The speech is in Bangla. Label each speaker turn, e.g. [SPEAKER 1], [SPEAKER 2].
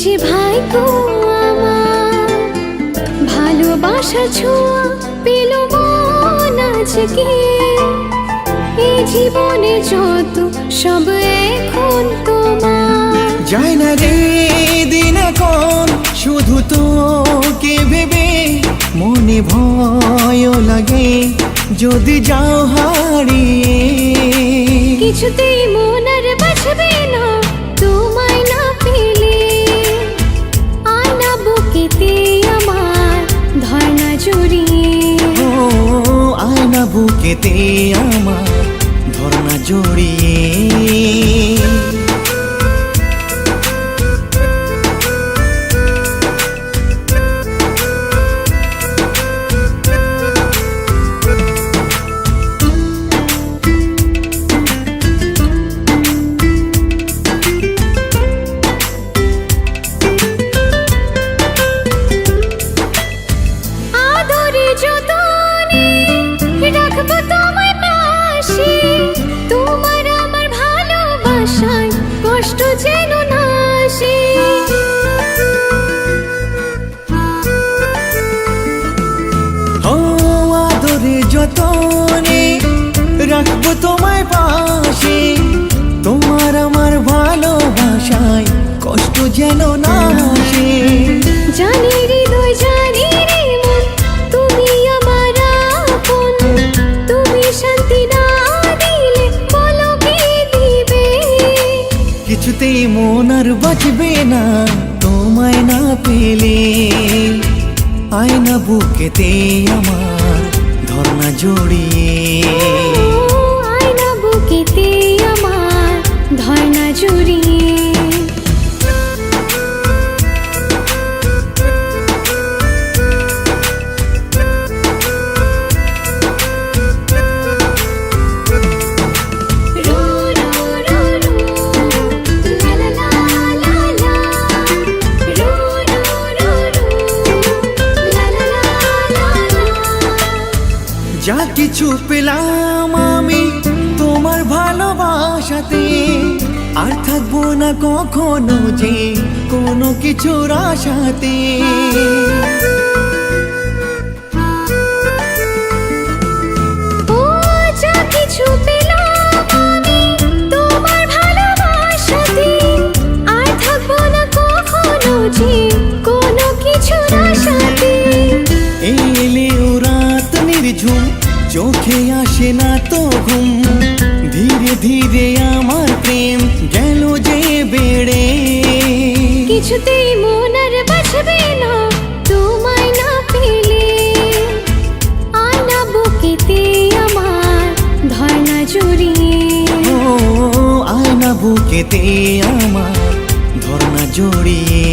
[SPEAKER 1] যে ভাগ্য আমার, ভালোবাসার ছোঁয়া পেল মন আজকে। এই জীবনে যত সব এখন তোমার।
[SPEAKER 2] যায় না রে দিন এখন শুধু তোকে ভেবে, মনে ভয় লাগে যদি যাও হারিয়ে।
[SPEAKER 1] কিছুতেই মন আর বাঁচবে না তোমায় না পেলে। আয়না বুকেতে আমার ধর্ণা জড়িয়ে।
[SPEAKER 2] ও আয়না বুকেতে আমার ধর্ণা জড়িয়ে।
[SPEAKER 1] কষ্ট যেন না আসে।
[SPEAKER 2] ও আদরে যতনে রাখবো তোমায় পাশে, তোমার আমার ভালোবাসায় কষ্ট যেন না আসে।
[SPEAKER 1] জানি হৃদয় জানি রে মন, তুমি আমার আপন। তুমি শান্তি না দিলে বলো কে দিবে।
[SPEAKER 2] কিছুতেই মন আর বাঁচবে না তোমায় না পেলে। আয়না বুকেতে আমার ধর্ণা জড়িয়ে।
[SPEAKER 1] আয়না বুকেতে আমার ধর্ণা জড়িয়ে।
[SPEAKER 2] যা কিছু পেলাম আমি তোমার ভালোবাসাতে, আর থাকবো না কখনো যে কোনো কিছুর আশাতে।
[SPEAKER 1] ও যা কিছু পেলাম আমি তোমার ভালোবাসাতে, আর থাকবো না কখনো যে কোনো কিছুর আশাতে।
[SPEAKER 2] এলেও রাত নির্ঝুম চোখে আসে না তো ঘুম, ধীরে ধীরে আমার প্রেম গেল যে বেড়ে।
[SPEAKER 1] কিছুতেই মন আর বাঁচবে না তোমায় না পেলে। আয়না বুকেতে আমার ধর্ণা জড়িয়ে।
[SPEAKER 2] ও আয়না বুকেতে আমার ধর্ণা জড়িয়ে।